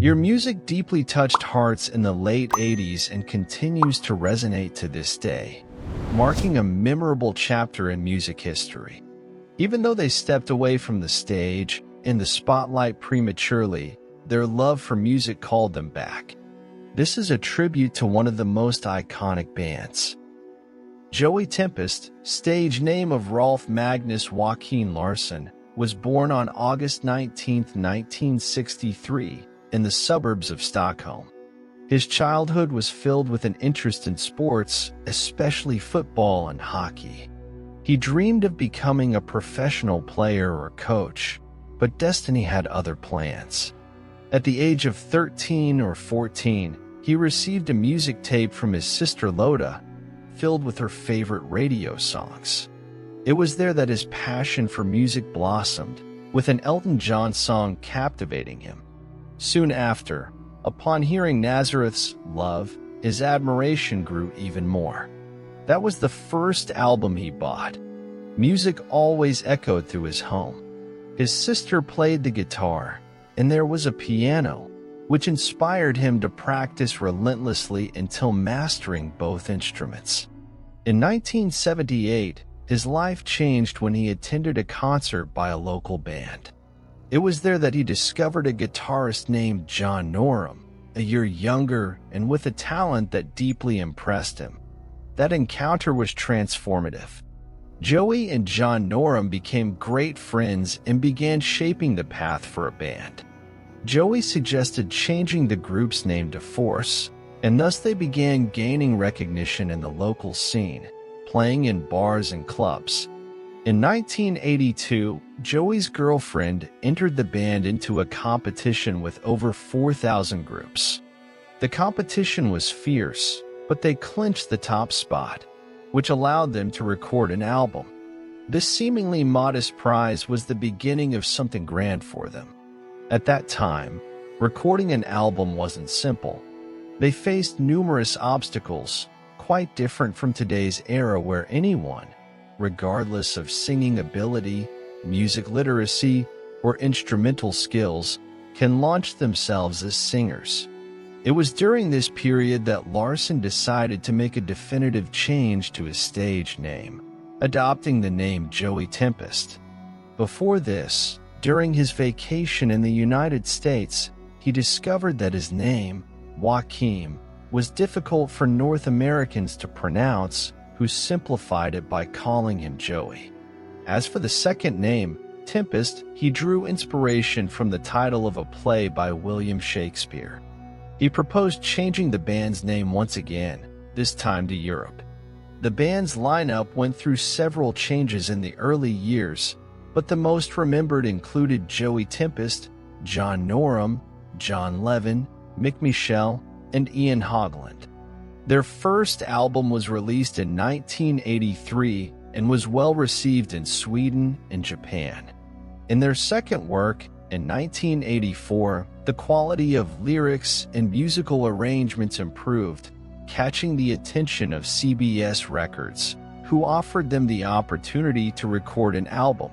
Your music deeply touched hearts in the late 80s and continues to resonate to this day, marking a memorable chapter in music history. Even though they stepped away from the stage and the spotlight prematurely, their love for music called them back. This is a tribute to one of the most iconic bands. Joey Tempest, stage name of Rolf Magnus Joaquin Larsson, was born on August 19, 1963, in the suburbs of Stockholm. His childhood was filled with an interest in sports, especially football and hockey. He dreamed of becoming a professional player or coach, but destiny had other plans. At the age of 13 or 14, he received a music tape from his sister Lotta, filled with her favorite radio songs. It was there that his passion for music blossomed, with an Elton John song captivating him. Soon after, upon hearing Nazareth's Love, his admiration grew even more. That was the first album he bought. Music always echoed through his home. His sister played the guitar, and there was a piano, which inspired him to practice relentlessly until mastering both instruments. In 1978, his life changed when he attended a concert by a local band. It was there that he discovered a guitarist named John Norum, a year younger and with a talent that deeply impressed him. That encounter was transformative. Joey and John Norum became great friends and began shaping the path for a band. Joey suggested changing the group's name to Force, and thus they began gaining recognition in the local scene, playing in bars and clubs. In 1982, Joey's girlfriend entered the band into a competition with over 4,000 groups. The competition was fierce, but they clinched the top spot, which allowed them to record an album. This seemingly modest prize was the beginning of something grand for them. At that time, recording an album wasn't simple. They faced numerous obstacles, quite different from today's era where anyone, regardless of singing ability, music literacy, or instrumental skills, can launch themselves as singers. It was during this period that Larsson decided to make a definitive change to his stage name, adopting the name Joey Tempest. Before this, during his vacation in the United States, he discovered that his name, Joaquin, was difficult for North Americans to pronounce, who simplified it by calling him Joey. As for the second name, Tempest, he drew inspiration from the title of a play by William Shakespeare. He proposed changing the band's name once again, this time to Europe. The band's lineup went through several changes in the early years, but the most remembered included Joey Tempest, John Norum, John Levin, Mick Michel, and Ian Haugland. Their first album was released in 1983 and was well received in Sweden and Japan. In their second work, in 1984, the quality of lyrics and musical arrangements improved, catching the attention of CBS Records, who offered them the opportunity to record an album.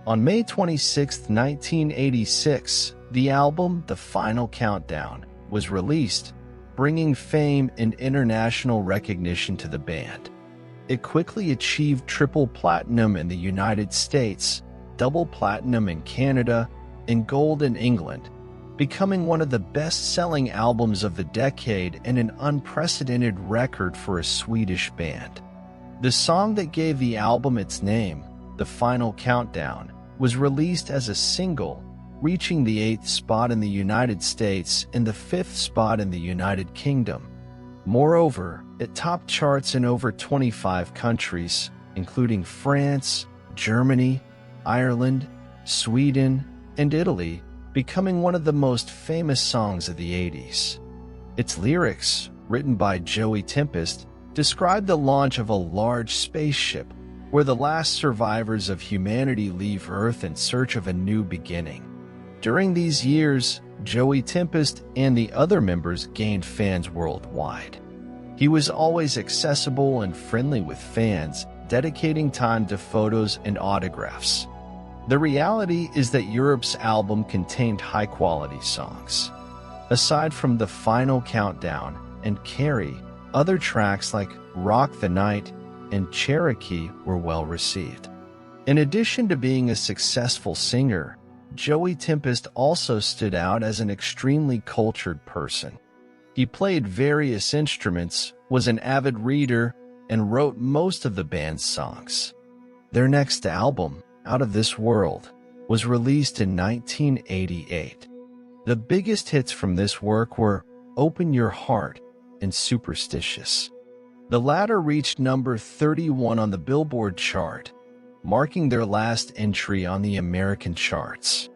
On May 26, 1986, the album The Final Countdown was released, bringing fame and international recognition to the band. It quickly achieved triple platinum in the United States, double platinum in Canada, and gold in England, becoming one of the best-selling albums of the decade and an unprecedented record for a Swedish band. The song that gave the album its name, The Final Countdown, was released as a single, reaching the 8th spot in the United States and the 5th spot in the United Kingdom. Moreover, it topped charts in over 25 countries, including France, Germany, Ireland, Sweden, and Italy, becoming one of the most famous songs of the 80s. Its lyrics, written by Joey Tempest, describe the launch of a large spaceship where the last survivors of humanity leave Earth in search of a new beginning. During these years, Joey Tempest and the other members gained fans worldwide. He was always accessible and friendly with fans, dedicating time to photos and autographs. The reality is that Europe's album contained high-quality songs. Aside from The Final Countdown and Carrie, other tracks like Rock the Night and Cherokee were well received. In addition to being a successful singer, Joey Tempest also stood out as an extremely cultured person. He played various instruments, was an avid reader, and wrote most of the band's songs. Their next album, Out of This World, was released in 1988. The biggest hits from this work were Open Your Heart and Superstitious. The latter reached number 31 on the Billboard chart, marking their last entry on the American charts.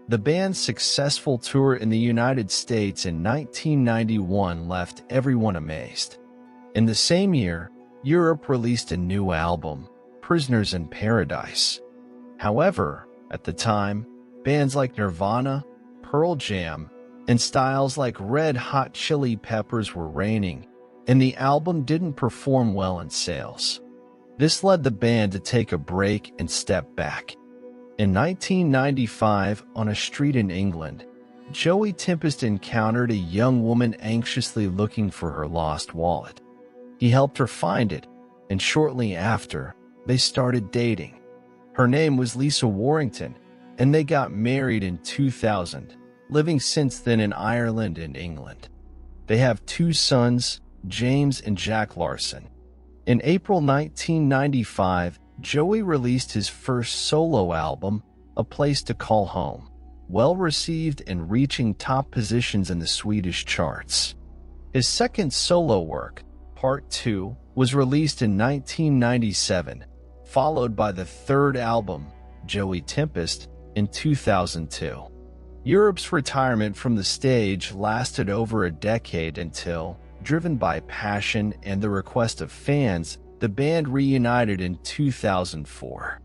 The band's successful tour in the United States in 1991 left everyone amazed. In the same year, Europe released a new album, Prisoners in Paradise. However, at the time, bands like Nirvana, Pearl Jam, and styles like Red Hot Chili Peppers were reigning, and the album didn't perform well in sales. This led the band to take a break and step back. In 1995, on a street in England, Joey Tempest encountered a young woman anxiously looking for her lost wallet. He helped her find it, and shortly after, they started dating. Her name was Lisa Warrington, and they got married in 2000, living since then in Ireland and England. They have two sons, James and Jack Larson. In April 1995, Joey released his first solo album, A Place to Call Home, well received and reaching top positions in the Swedish charts. His second solo work, Part 2, was released in 1997, followed by the third album, Joey Tempest, in 2002. Europe's retirement from the stage lasted over a decade until, driven by passion and the request of fans, the band reunited in 2004.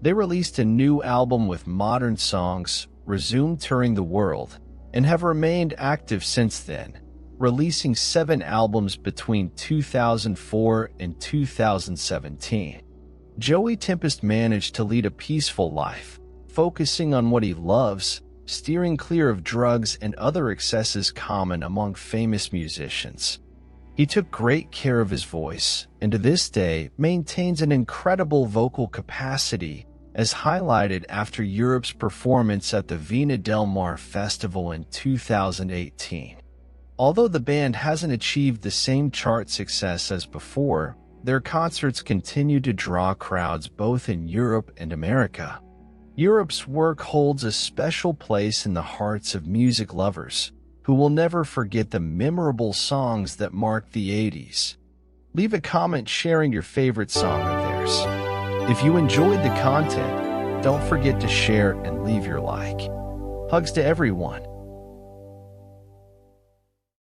They released a new album with modern songs, resumed touring the world, and have remained active since then, releasing 7 albums between 2004 and 2017. Joey Tempest managed to lead a peaceful life, focusing on what he loves, steering clear of drugs and other excesses common among famous musicians. He took great care of his voice, and to this day maintains an incredible vocal capacity, as highlighted after Europe's performance at the Vina Del Mar Festival in 2018. Although the band hasn't achieved the same chart success as before, their concerts continue to draw crowds both in Europe and America. Europe's work holds a special place in the hearts of music lovers, who will never forget the memorable songs that marked the 80s. Leave a comment sharing your favorite song of theirs. If you enjoyed the content, don't forget to share and leave your like. Hugs to everyone.